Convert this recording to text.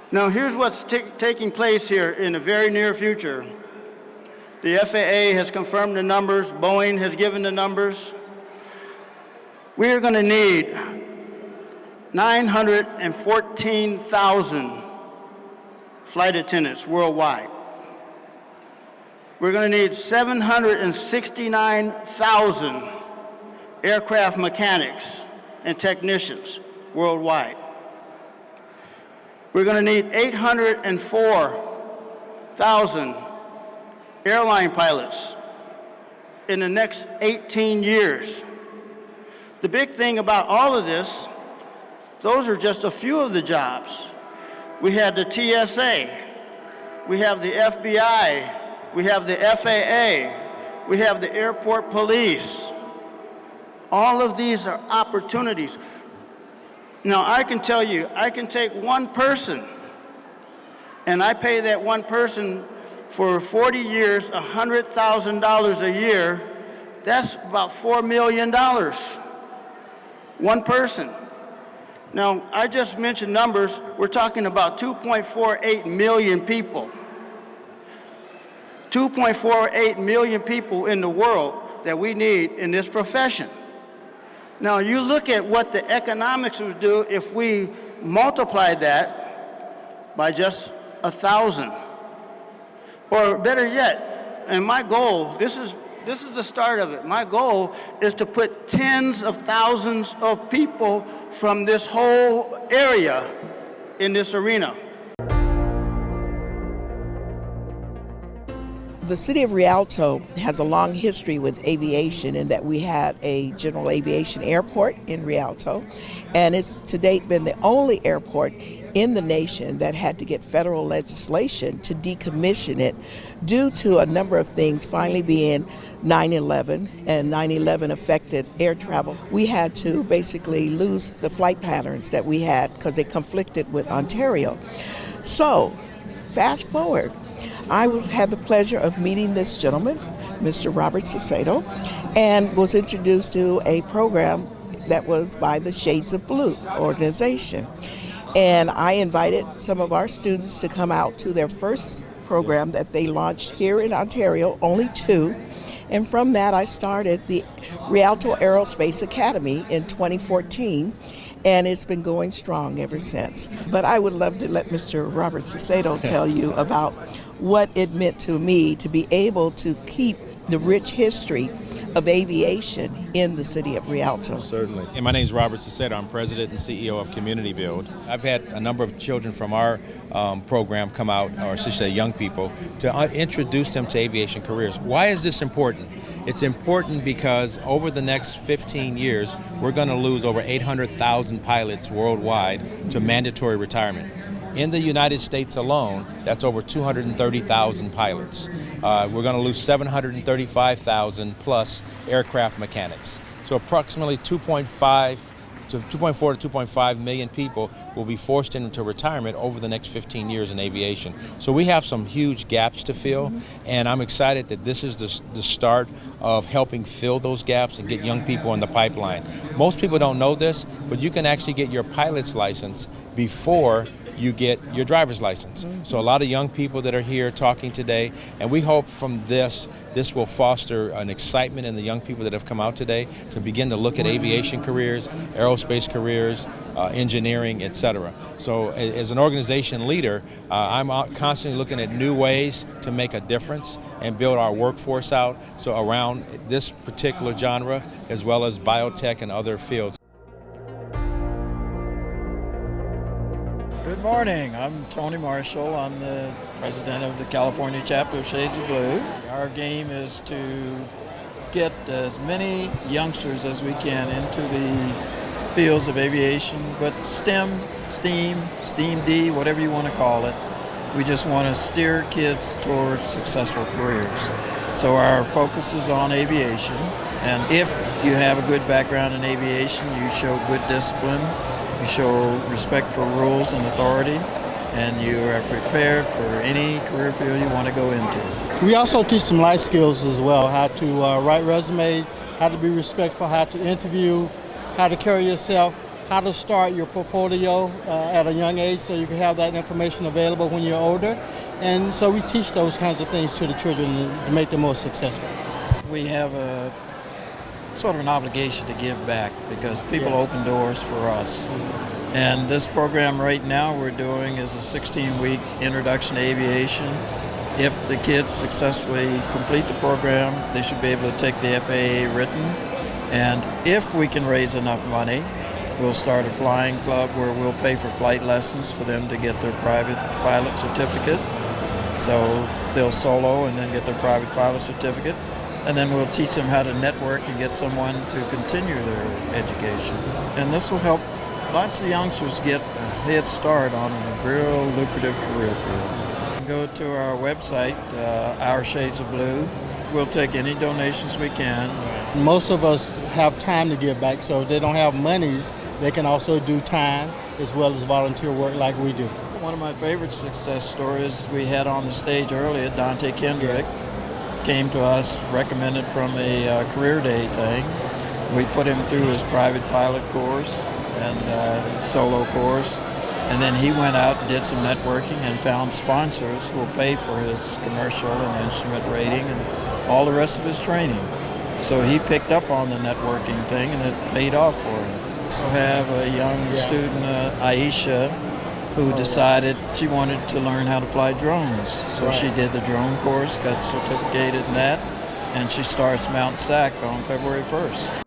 Now, here's what's taking place here in the very near future. The FAA has confirmed the numbers. Boeing has given the numbers. We are going to need 914,000 flight attendants worldwide. We're going to need 769,000 aircraft mechanics and technicians worldwide. We're going to need 804,000 airline pilots in the next 18 years. The big thing about all of this, those are just a few of the jobs. We have the TSA, we have the FBI, we have the FAA, we have the airport police. All of these are opportunities. Now, I can tell you, I can take one person, and I pay that one person for 40 years, $100,000 a year. That's about $4 million. One person. Now, I just mentioned numbers. We're talking about 2.48 million people. 2.48 million people in the world that we need in this profession. Now, you look at what the economics would do if we multiplied that by just 1,000. Or better yet, and my goal, this is the start of it. My goal is to put tens of thousands of people from this whole area in this arena. The city of Rialto has a long history with aviation in that we had a general aviation airport in Rialto, and it's to date been the only airport in the nation that had to get federal legislation to decommission it due to a number of things, finally being 9/11, and 9/11 affected air travel. We had to basically lose the flight patterns that we had because they conflicted with Ontario. So, fast forward. I had the pleasure of meeting this gentleman, Mr. Robert Cicedo, and was introduced to a program that was by the Shades of Blue organization. And I invited some of our students to come out to their first program that they launched here in Ontario, only 2. And from that, I started the Rialto Aerospace Academy in 2014, and it's been going strong ever since. But I would love to let Mr. Robert Cicedo tell you about what it meant to me to be able to keep the rich history of aviation in the city of Rialto. Certainly. And my name is Robert Cicedo. I'm president and CEO of Community Build. I've had a number of children from our program come out, or I should say young people, to introduce them to aviation careers. Why is this important? It's important because over the next 15 years, we're going to lose over 800,000 pilots worldwide to mandatory retirement. In the United States alone, that's over 230,000 pilots. We're going to lose 735,000 plus aircraft mechanics. So approximately 2.4 to 2.5 million people will be forced into retirement over the next 15 years in aviation. So we have some huge gaps to fill, and I'm excited that this is the start of helping fill those gaps and get young people in the pipeline. Most people don't know this, but you can actually get your pilot's license before you get your driver's license. So a lot of young people that are here talking today, and we hope from this will foster an excitement in the young people that have come out today to begin to look at aviation careers, aerospace careers, engineering, etc. So as an organization leader, I'm constantly looking at new ways to make a difference and build our workforce out so around this particular genre as well as biotech and other fields. Good morning. I'm Tony Marshall. I'm the president of the California chapter of Shades of Blue. Our game is to get as many youngsters as we can into the fields of aviation, but STEM, STEAM, STEAM-D, whatever you want to call it. We just want to steer kids toward successful careers. So our focus is on aviation, and if you have a good background in aviation, you show good discipline, you show respect for rules and authority, and you are prepared for any career field you want to go into. We also teach some life skills as well, how to write resumes, how to be respectful, how to interview, how to carry yourself how to start your portfolio at a young age so you can have that information available when you're older. And so we teach those kinds of things to the children to make them more successful. We have a sort of an obligation to give back because people Yes. open doors for us. And this program right now we're doing is a 16-week introduction to aviation. If the kids successfully complete the program, they should be able to take the FAA written. And if we can raise enough money, we'll start a flying club where we'll pay for flight lessons for them to get their private pilot certificate. So they'll solo and then get their private pilot certificate. And then we'll teach them how to network and get someone to continue their education. And this will help lots of youngsters get a head start on a real lucrative career field. Go to our website, Our Shades of Blue. We'll take any donations we can. Most of us have time to give back, so if they don't have monies, they can also do time as well as volunteer work like we do. One of my favorite success stories we had on the stage earlier, Dante Kendrick, came to us recommended from a career day thing. We put him through his private pilot course and his solo course, and then he went out and did some networking and found sponsors who will pay for his commercial and instrument rating and all the rest of his training. So he picked up on the networking thing and it paid off for him. We have a young student, Aisha, who decided she wanted to learn how to fly drones. So she did the drone course, got certificated in that, and she starts Mount SAC on February 1st.